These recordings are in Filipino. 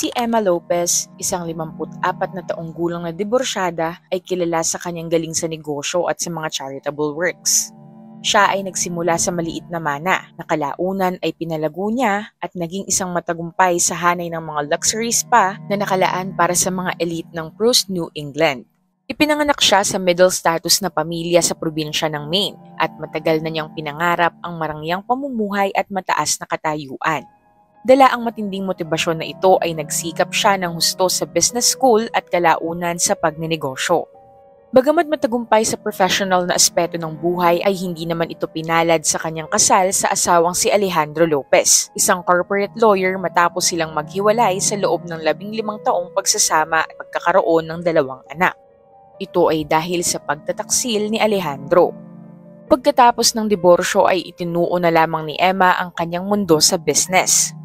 Si Emma Lopez, isang 54 na taong gulang na diborsyada, ay kilala sa kanyang galing sa negosyo at sa mga charitable works. Siya ay nagsimula sa maliit na mana na kalaunan ay pinalago niya at naging isang matagumpay sa hanay ng mga luxury spa na nakalaan para sa mga elite ng Proust, New England. Ipinanganak siya sa middle status na pamilya sa probinsya ng Maine at matagal na niyang pinangarap ang marangyang pamumuhay at mataas na katayuan. Dala ang matinding motibasyon na ito ay nagsikap siya ng husto sa business school at kalaunan sa pagninegosyo. Bagamat matagumpay sa professional na aspeto ng buhay ay hindi naman ito pinalad sa kanyang kasal sa asawang si Alejandro Lopez, isang corporate lawyer matapos silang maghiwalay sa loob ng 15 taong pagsasama at pagkakaroon ng 2 anak. Ito ay dahil sa pagtataksil ni Alejandro. Pagkatapos ng diborsyo ay itinuo na lamang ni Emma ang kanyang mundo sa business.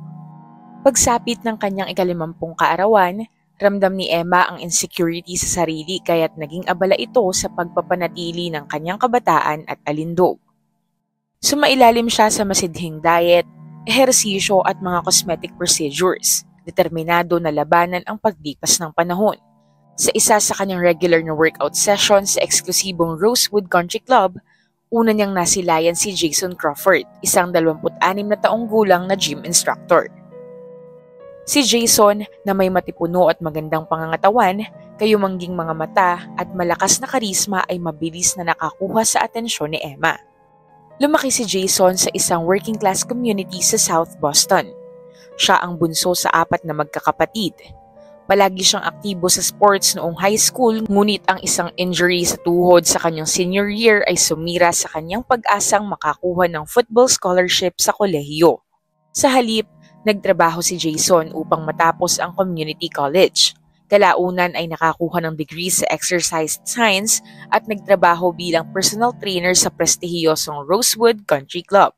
Pagsapit ng kanyang ika-50 kaarawan, ramdam ni Emma ang insecurity sa sarili kaya't naging abala ito sa pagpapanatili ng kanyang kabataan at alindog. Sumailalim siya sa masidhing diet, ehersisyo at mga cosmetic procedures, determinado na labanan ang paglipas ng panahon. Sa isa sa kanyang regular na workout session sa eksklusibong Rosewood Country Club, una niyang nasilayan si Jason Crawford, isang 26 na taong gulang na gym instructor. Si Jason, na may matipuno at magandang pangangatawan, kayumangging mga mata at malakas na karisma ay mabilis na nakakuha sa atensyon ni Emma. Lumaki si Jason sa isang working class community sa South Boston. Siya ang bunso sa 4 na magkakapatid. Palagi siyang aktibo sa sports noong high school, ngunit ang isang injury sa tuhod sa kanyang senior year ay sumira sa kanyang pag-asang makakuha ng football scholarship sa kolehiyo. Sa halip, nagtrabaho si Jason upang matapos ang community college. Kalaunan ay nakakuha ng degree sa exercise science at nagtrabaho bilang personal trainer sa prestihiyosong Rosewood Country Club.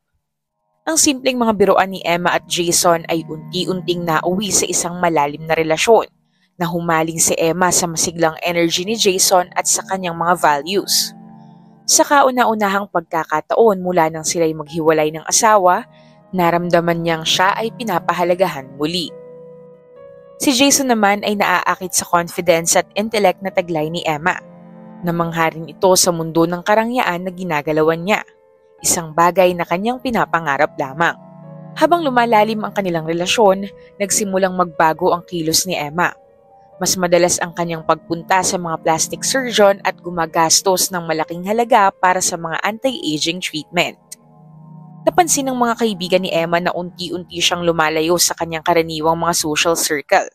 Ang simpleng mga biruan ni Emma at Jason ay unti-unting nauwi sa isang malalim na relasyon na humaling si Emma sa masiglang energy ni Jason at sa kanyang mga values. Sa kauna-unahang pagkakataon mula nang sila'y maghiwalay ng asawa, naramdaman niyang siya ay pinapahalagahan muli. Si Jason naman ay naaakit sa confidence at intellect na taglay ni Emma. Namangha rin ito sa mundo ng karangyaan na ginagalawan niya, isang bagay na kanyang pinapangarap lamang. Habang lumalalim ang kanilang relasyon, nagsimulang magbago ang kilos ni Emma. Mas madalas ang kanyang pagpunta sa mga plastic surgeon at gumagastos ng malaking halaga para sa mga anti-aging treatment. Napansin ng mga kaibigan ni Emma na unti-unti siyang lumalayo sa kanyang karaniwang mga social circle.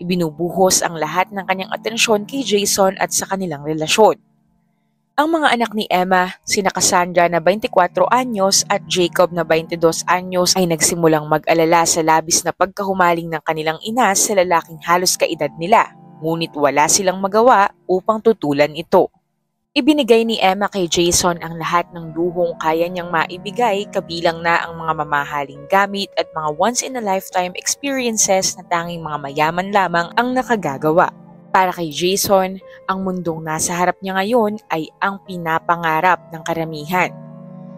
Ibinubuhos ang lahat ng kanyang atensyon kay Jason at sa kanilang relasyon. Ang mga anak ni Emma, sina Cassandra na 24 anyos at Jacob na 22 anyos ay nagsimulang mag-alala sa labis na pagkahumaling ng kanilang ina sa lalaking halos kaedad nila, ngunit wala silang magawa upang tutulan ito. Ibinigay ni Emma kay Jason ang lahat ng luhong kaya niyang maibigay, kabilang na ang mga mamahaling gamit at mga once-in-a-lifetime experiences na tanging mga mayaman lamang ang nakagagawa. Para kay Jason, ang mundong nasa harap niya ngayon ay ang pinapangarap ng karamihan.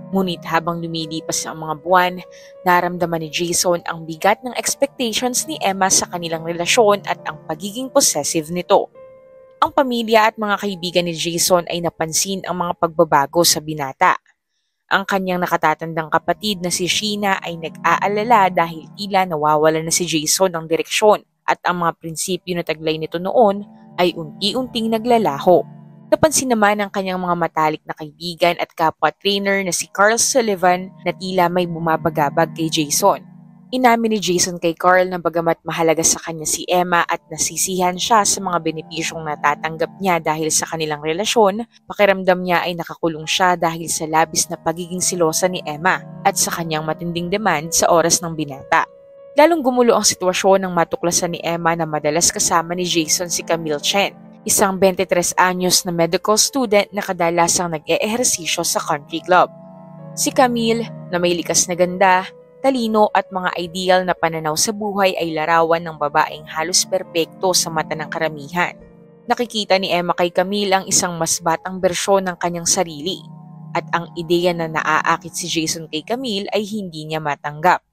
Ngunit habang lumilipas ang mga buwan, naramdaman ni Jason ang bigat ng expectations ni Emma sa kanilang relasyon at ang pagiging possessive nito. Ang pamilya at mga kaibigan ni Jason ay napansin ang mga pagbabago sa binata. Ang kanyang nakatatandang kapatid na si Sheena ay nag-aalala dahil tila nawawala na si Jason ng direksyon at ang mga prinsipyo na taglay nito noon ay unti-unting naglalaho. Napansin naman ang kanyang mga matalik na kaibigan at kapwa-trainer na si Carl Sullivan na tila may bumabagabag kay Jason. Inamin ni Jason kay Carl na bagamat mahalaga sa kanya si Emma at nasisihan siya sa mga benepisyong natatanggap niya dahil sa kanilang relasyon, pakiramdam niya ay nakakulong siya dahil sa labis na pagiging silosa ni Emma at sa kanyang matinding demand sa oras ng binata. Lalong gumulo ang sitwasyon nang matuklasan ni Emma na madalas kasama ni Jason si Camille Chen, isang 23 anyos na medical student na kadalasang nag-eehersisyo sa country club. Si Camille, na may likas na ganda, talino at mga ideal na pananaw sa buhay ay larawan ng babaeng halos perpekto sa mata ng karamihan. Nakikita ni Emma kay Camille ang isang mas batang bersyon ng kanyang sarili at ang ideya na naaakit si Jason kay Camille ay hindi niya matanggap.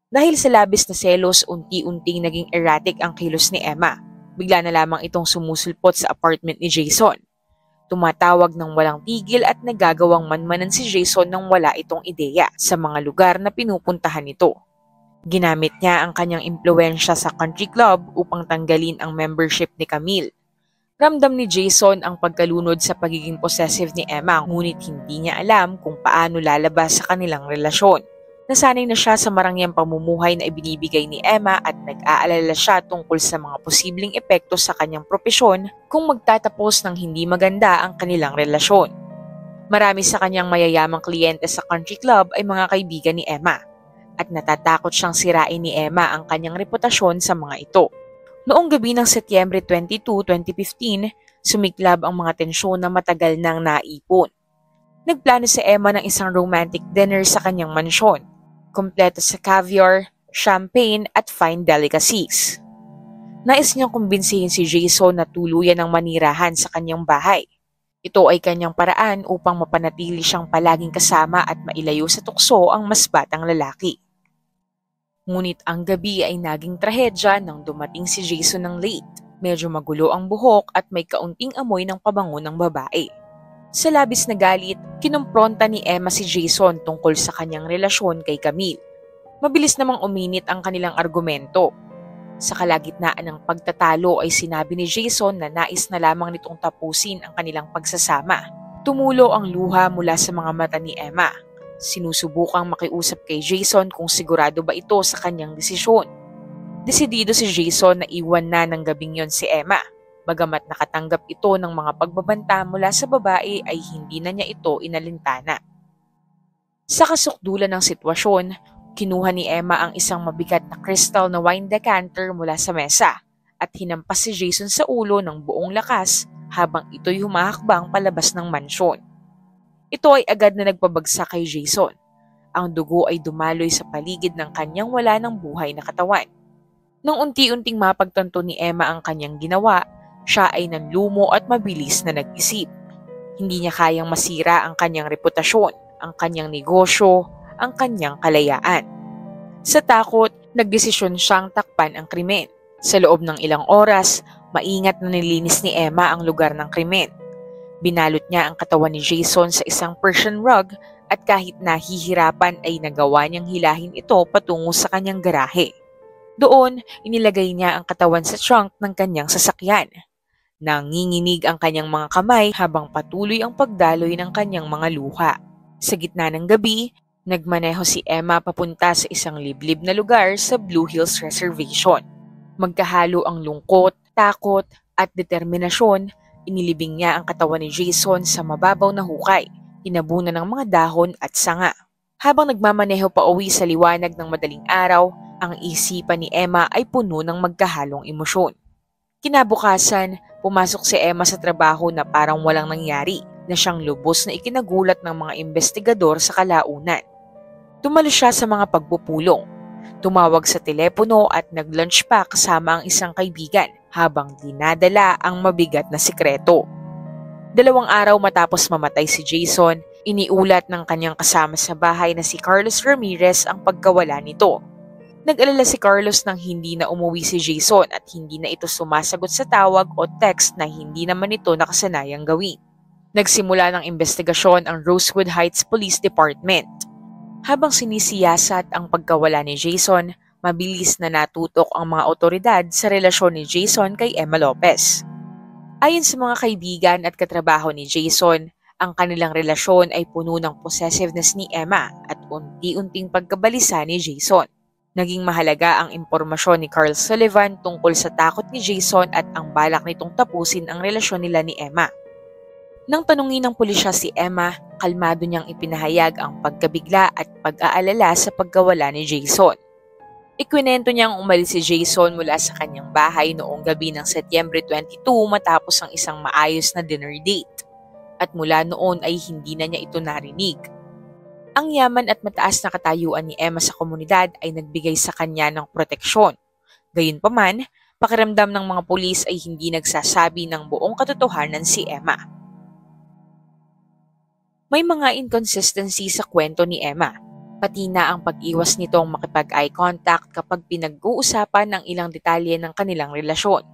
Dahil sa labis na selos, unti-unting naging erratic ang kilos ni Emma. Bigla na lamang itong sumusulpot sa apartment ni Jason. Tumatawag ng walang tigil at nagagawang manmanan si Jason nang wala itong ideya sa mga lugar na pinupuntahan nito. Ginamit niya ang kanyang impluwensya sa country club upang tanggalin ang membership ni Camille. Ramdam ni Jason ang pagkalunod sa pagiging possessive ni Emma, ngunit hindi niya alam kung paano lalabas sa kanilang relasyon. Nasanay na siya sa marangyang pamumuhay na ibinibigay ni Emma at nag-aalala siya tungkol sa mga posibleng epekto sa kanyang propesyon kung magtatapos ng hindi maganda ang kanilang relasyon. Marami sa kanyang mayayamang kliyente sa country club ay mga kaibigan ni Emma at natatakot siyang sirain ni Emma ang kanyang reputasyon sa mga ito. Noong gabi ng Setyembre 22, 2015, sumiklab ang mga tensyon na matagal nang naipon. Nagplano si Emma ng isang romantic dinner sa kanyang mansyon, kompleto sa caviar, champagne at fine delicacies. Nais niyang kumbinsihin si Jason na tuluyan ng manirahan sa kanyang bahay. Ito ay kanyang paraan upang mapanatili siyang palaging kasama at mailayo sa tukso ang mas batang lalaki. Ngunit ang gabi ay naging trahedya nang dumating si Jason ng late. Medyo magulo ang buhok at may kaunting amoy ng pabango ng babae. Sa labis na galit, kinumpronta ni Emma si Jason tungkol sa kanyang relasyon kay Camille. Mabilis namang uminit ang kanilang argumento. Sa kalagitnaan ng pagtatalo ay sinabi ni Jason na nais na lamang nitong tapusin ang kanilang pagsasama. Tumulo ang luha mula sa mga mata ni Emma. Sinusubukang makiusap kay Jason kung sigurado ba ito sa kanyang desisyon. Desidido si Jason na iwan na ng gabing yon si Emma. Bagamat nakatanggap ito ng mga pagbabanta mula sa babae ay hindi na niya ito inalintana. Sa kasukdulan ng sitwasyon, kinuha ni Emma ang isang mabigat na crystal na wine decanter mula sa mesa at hinampas si Jason sa ulo ng buong lakas habang ito'y humahakbang palabas ng mansyon. Ito ay agad na nagpabagsak kay Jason. Ang dugo ay dumaloy sa paligid ng kanyang wala ng buhay na katawan. Nang unti-unting mapagtanto ni Emma ang kanyang ginawa, siya ay nanlumo at mabilis na nag-isip. Hindi niya kayang masira ang kanyang reputasyon, ang kanyang negosyo, ang kanyang kalayaan. Sa takot, nagdesisyon siyang takpan ang krimen. Sa loob ng ilang oras, maingat na nilinis ni Emma ang lugar ng krimen. Binalot niya ang katawan ni Jason sa isang Persian rug at kahit nahihirapan ay nagawa niyang hilahin ito patungo sa kanyang garahe. Doon, inilagay niya ang katawan sa trunk ng kanyang sasakyan. Nanginginig ang kanyang mga kamay habang patuloy ang pagdaloy ng kanyang mga luha. Sa gitna ng gabi, nagmaneho si Emma papunta sa isang liblib na lugar sa Blue Hills Reservation. Magkahalo ang lungkot, takot at determinasyon, inilibing niya ang katawan ni Jason sa mababaw na hukay, inabunan ng mga dahon at sanga. Habang nagmamaneho pa uwi sa liwanag ng madaling araw, ang isipan ni Emma ay puno ng magkahalong emosyon. Kinabukasan, pumasok si Emma sa trabaho na parang walang nangyari, na siyang lubos na ikinagulat ng mga investigador sa kalaunan. Tumalo siya sa mga pagpupulong. Tumawag sa telepono at nag-lunch pa kasama ang isang kaibigan habang dinadala ang mabigat na sikreto. 2 araw matapos mamatay si Jason, iniulat ng kanyang kasama sa bahay na si Carlos Ramirez ang pagkawala nito. Nag-alala si Carlos nang hindi na umuwi si Jason at hindi na ito sumasagot sa tawag o text na hindi naman ito nakasanayang gawin. Nagsimula ng investigasyon ang Rosewood Heights Police Department. Habang sinisiyasat ang pagkawala ni Jason, mabilis na natutok ang mga otoridad sa relasyon ni Jason kay Emma Lopez. Ayon sa mga kaibigan at katrabaho ni Jason, ang kanilang relasyon ay puno ng possessiveness ni Emma at unti-unting pagkabalisa ni Jason. Naging mahalaga ang impormasyon ni Carl Sullivan tungkol sa takot ni Jason at ang balak nitong tapusin ang relasyon nila ni Emma. Nang tanungin ng pulisya si Emma, kalmado niyang ipinahayag ang pagkabigla at pag-aalala sa pagkawala ni Jason. Ikwinento niyang umalis si Jason mula sa kanyang bahay noong gabi ng Setyembre 22 matapos ang isang maayos na dinner date. At mula noon ay hindi na niya ito narinig. Ang yaman at mataas na katayuan ni Emma sa komunidad ay nagbigay sa kanya ng proteksyon. Gayunpaman, pakiramdam ng mga pulis ay hindi nagsasabi ng buong katotohanan si Emma. May mga inconsistency sa kwento ni Emma. pati na ang pag-iwas nitong makipag-eye contact kapag pinag-uusapan ng ilang detalye ng kanilang relasyon.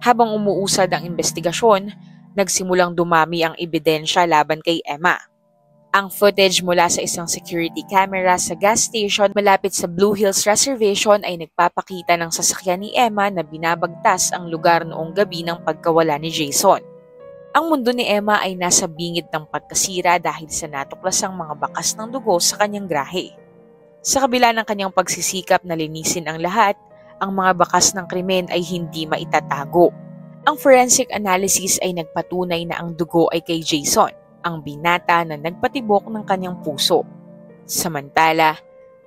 Habang umuusad ang investigasyon, nagsimulang dumami ang ebidensya laban kay Emma. Ang footage mula sa isang security camera sa gas station malapit sa Blue Hills Reservation ay nagpapakita ng sasakyan ni Emma na binabagtas ang lugar noong gabi ng pagkawala ni Jason. Ang mundo ni Emma ay nasa bingit ng pagkasira dahil sa natuklasang mga bakas ng dugo sa kanyang grahe. Sa kabila ng kanyang pagsisikap na linisin ang lahat, ang mga bakas ng krimen ay hindi maitatago. Ang forensic analysis ay nagpatunay na ang dugo ay kay Jason, ang binata na nagpatibok ng kanyang puso. Samantala,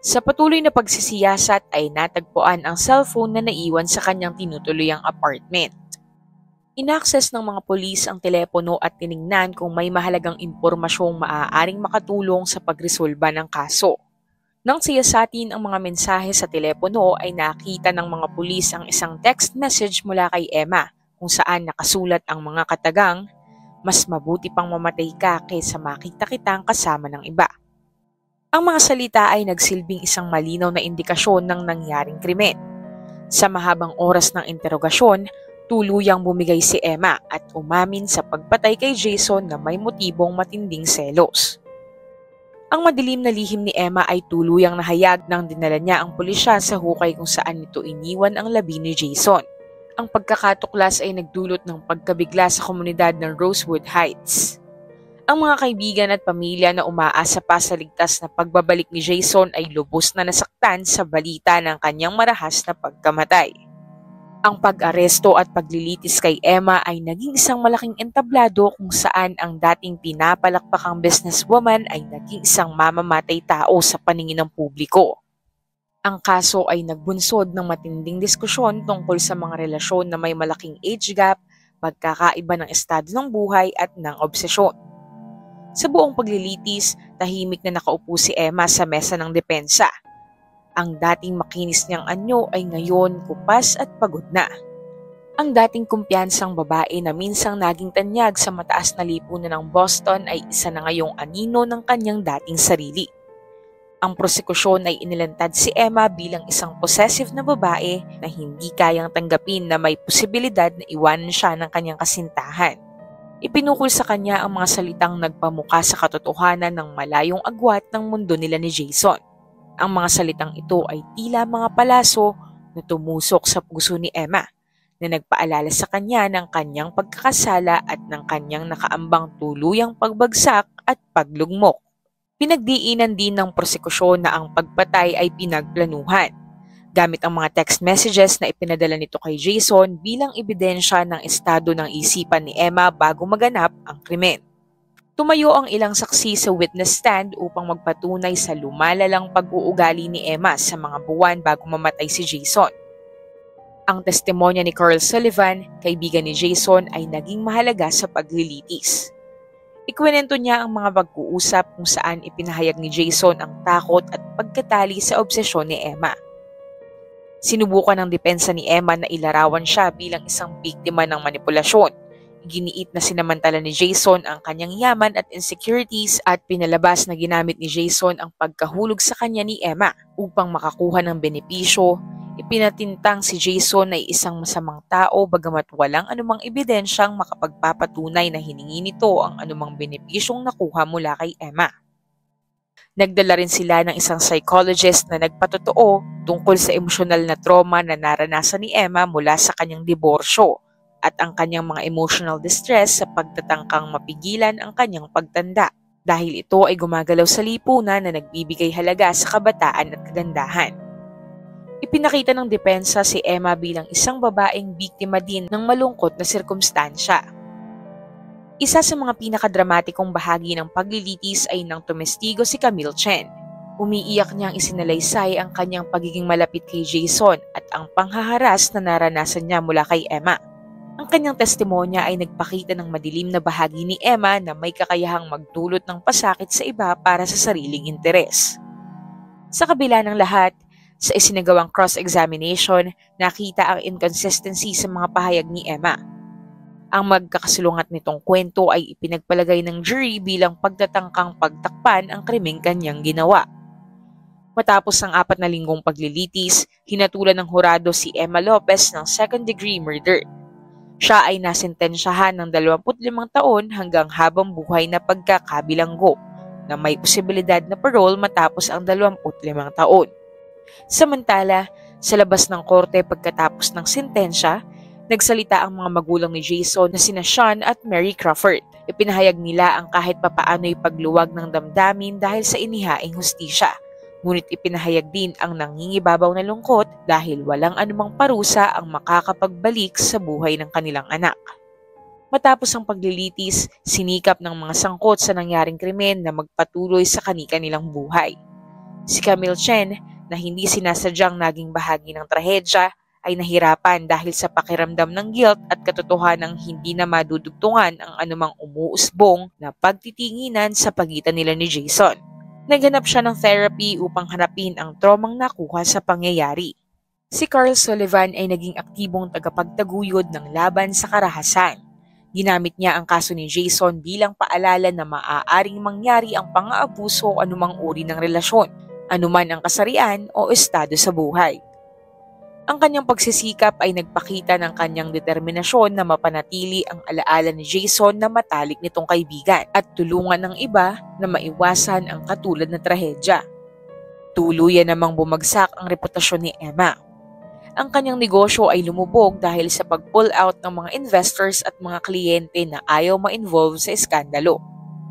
sa patuloy na pagsisiyasat ay natagpuan ang cellphone na naiwan sa kanyang tinutuluyang apartment. Inaccess ng mga pulis ang telepono at tiningnan kung may mahalagang impormasyong maaaring makatulong sa pagresolba ng kaso. Nang siyasatin ang mga mensahe sa telepono ay nakita ng mga pulis ang isang text message mula kay Emma kung saan nakasulat ang mga katagang, "Mas mabuti pang mamatay ka kaysa makita kitang kasama ng iba." Ang mga salita ay nagsilbing isang malinaw na indikasyon ng nangyaring krimen. Sa mahabang oras ng interogasyon, tuluyang bumigay si Emma at umamin sa pagpatay kay Jason na may motibong matinding selos. Ang madilim na lihim ni Emma ay tuluyang nahayag nang dinala niya ang pulisya sa hukay kung saan nito iniwan ang labi ni Jason. Ang pagkakatuklas ay nagdulot ng pagkabigla sa komunidad ng Rosewood Heights. Ang mga kaibigan at pamilya na umaasa pa sa ligtas na pagbabalik ni Jason ay lubos na nasaktan sa balita ng kanyang marahas na pagkamatay. Ang pag-aresto at paglilitis kay Emma ay naging isang malaking entablado kung saan ang dating pinapalakpakang businesswoman ay naging isang mamamatay tao sa paningin ng publiko. Ang kaso ay nagbunsod ng matinding diskusyon tungkol sa mga relasyon na may malaking age gap, pagkakaiba ng estado ng buhay at ng obsesyon. Sa buong paglilitis, tahimik na nakaupo si Emma sa mesa ng depensa. Ang dating makinis niyang anyo ay ngayon kupas at pagod na. Ang dating kumpiyansang babae na minsang naging tanyag sa mataas na lipunan ng Boston ay isa na ngayong anino ng kanyang dating sarili. Ang prosekusyon ay inilantad si Emma bilang isang possessive na babae na hindi kayang tanggapin na may posibilidad na iwanan siya ng kanyang kasintahan. Ipinukol sa kanya ang mga salitang nagpamuka sa katotohanan ng malayong agwat ng mundo nila ni Jason. Ang mga salitang ito ay tila mga palaso na tumusok sa puso ni Emma na nagpaalala sa kanya ng kanyang pagkakasala at ng kanyang nakaambang tuluyang pagbagsak at paglugmok. Pinagdiinan din ng prosekusyon na ang pagpatay ay pinagplanuhan, gamit ang mga text messages na ipinadala nito kay Jason bilang ebidensya ng estado ng isipan ni Emma bago maganap ang krimen. Tumayo ang ilang saksi sa witness stand upang magpatunay sa lumalalang pag-uugali ni Emma sa mga buwan bago mamatay si Jason. Ang testimonya ni Carl Sullivan, kaibigan ni Jason, ay naging mahalaga sa paglilitis. Ikwento niya ang mga pag-uusap kung saan ipinahayag ni Jason ang takot at pagkatali sa obsesyon ni Emma. Sinubukan ng depensa ni Emma na ilarawan siya bilang isang biktima ng manipulasyon. Giniit na sinamantala ni Jason ang kanyang yaman at insecurities at pinalabas na ginamit ni Jason ang pagkahulog sa kanya ni Emma upang makakuha ng benepisyo. Ipinatintang si Jason ay isang masamang tao bagamat walang anumang ebidensyang makapagpapatunay na hiningi nito ang anumang benepisyong nakuha mula kay Emma. Nagdala rin sila ng isang psychologist na nagpatotoo tungkol sa emosyonal na trauma na naranasan ni Emma mula sa kanyang diborsyo at ang kanyang mga emotional distress sa pagtatangkang mapigilan ang kanyang pagtanda dahil ito ay gumagalaw sa lipunan na nagbibigay halaga sa kabataan at kagandahan. Ipinakita ng depensa si Emma bilang isang babaeng biktima din ng malungkot na sirkumstansya. Isa sa mga pinakadramatikong bahagi ng paglilitis ay nang tumestigo si Camille Chen. Umiiyak niyang isinalaysay ang kanyang pagiging malapit kay Jason at ang panghaharas na naranasan niya mula kay Emma. Ang kanyang testimonya ay nagpakita ng madilim na bahagi ni Emma na may kakayahang magdulot ng pasakit sa iba para sa sariling interes. Sa kabila ng lahat, sa isinagawang cross-examination, nakita ang inconsistency sa mga pahayag ni Emma. Ang magkakasulungat nitong kwento ay ipinagpalagay ng jury bilang pagtatangkang pagtakpan ang krimeng kanyang ginawa. Matapos ang 4 na linggong paglilitis, hinatulan ng hurado si Emma Lopez ng second-degree murder. Siya ay nasentensyahan ng 25 taon hanggang habang buhay na pagkakabilanggo na may posibilidad na parole matapos ang 25 taon. Samantala, sa labas ng korte pagkatapos ng sentensya, nagsalita ang mga magulang ni Jason na sina Sean at Mary Crawford. Ipinahayag nila ang kahit papaano'y pagluwag ng damdamin dahil sa inihaing hustisya. Ngunit ipinahayag din ang nangingibabaw na lungkot dahil walang anumang parusa ang makakapagbalik sa buhay ng kanilang anak. Matapos ang paglilitis, sinikap ng mga sangkot sa nangyaring krimen na magpatuloy sa kani-kanilang buhay. Si Camille Chen, na hindi sinasadyang naging bahagi ng trahedya, ay nahirapan dahil sa pakiramdam ng guilt at katotohanang hindi na madudugtungan ang anumang umuusbong na pagtitinginan sa pagitan nila ni Jason. Naghanap siya ng therapy upang harapin ang traumang nakuha sa pangyayari. Si Carl Sullivan ay naging aktibong tagapagtaguyod ng laban sa karahasan. Ginamit niya ang kaso ni Jason bilang paalala na maaaring mangyari ang pang-aabuso o anumang uri ng relasyon, anuman ang kasarian o estado sa buhay. Ang kanyang pagsisikap ay nagpakita ng kanyang determinasyon na mapanatili ang alaala ni Jason na matalik nitong kaibigan at tulungan ng iba na maiwasan ang katulad na trahedya. Tuluyan namang bumagsak ang reputasyon ni Emma. Ang kanyang negosyo ay lumubog dahil sa pag-pull out ng mga investors at mga kliyente na ayaw ma-involve sa iskandalo.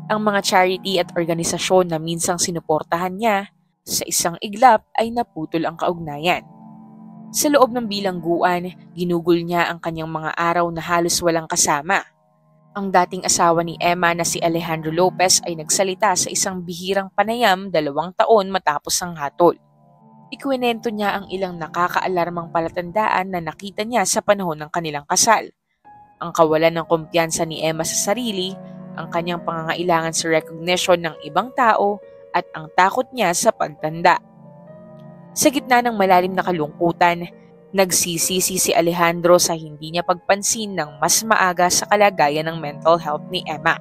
Ang mga charity at organisasyon na minsang sinuportahan niya, sa isang iglap ay naputol ang kaugnayan. Sa loob ng bilangguan, ginugol niya ang kanyang mga araw na halos walang kasama. Ang dating asawa ni Emma na si Alejandro Lopez ay nagsalita sa isang bihirang panayam 2 taon matapos ang hatol. Ikwinento niya ang ilang nakakaalarmang palatandaan na nakita niya sa panahon ng kanilang kasal. Ang kawalan ng kumpiyansa ni Emma sa sarili, ang kanyang pangangailangan sa recognition ng ibang tao, at ang takot niya sa pagtanda. Sa gitna ng malalim na kalungkutan, nagsisisi si Alejandro sa hindi niya pagpansin ng mas maaga sa kalagayan ng mental health ni Emma.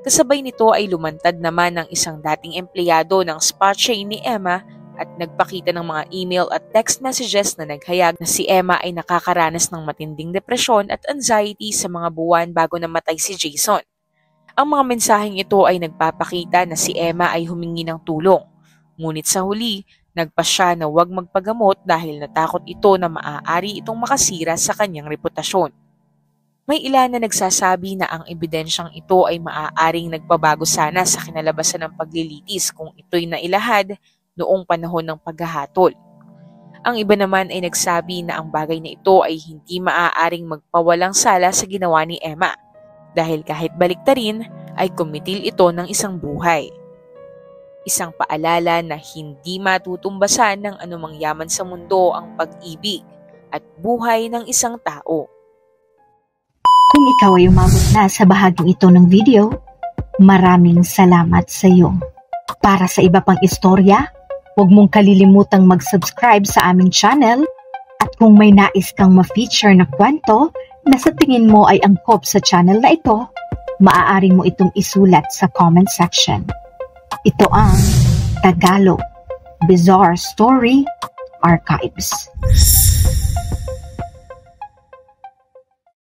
Kasabay nito ay lumantad naman ang isang dating empleyado ng spa chain ni Emma at nagpakita ng mga email at text messages na naghayag na si Emma ay nakakaranas ng matinding depresyon at anxiety sa mga buwan bago namatay si Jason. Ang mga mensaheng ito ay nagpapakita na si Emma ay humingi ng tulong, ngunit sa huli, nagpasya na huwag magpagamot dahil natakot ito na maaari itong makasira sa kanyang reputasyon. May ilan na nagsasabi na ang ebidensyang ito ay maaaring nagpabago sana sa kinalabasan ng paglilitis kung ito'y nailahad noong panahon ng paghahatol. Ang iba naman ay nagsabi na ang bagay na ito ay hindi maaaring magpawalang sala sa ginawa ni Emma dahil kahit baliktarin ay kumitil ito ng isang buhay. Isang paalala na hindi matutumbasan ng anumang yaman sa mundo ang pag-ibig at buhay ng isang tao. Kung ikaw ay umabot na sa bahaging ito ng video, maraming salamat sa iyo. Para sa iba pang istorya, huwag mong kalilimutang mag-subscribe sa aming channel at kung may nais kang ma-feature na kwento na sa tingin mo ay angkop sa channel na ito, maaari mo itong isulat sa comment section. Ito ang Tagalog Bizarre Story Archives.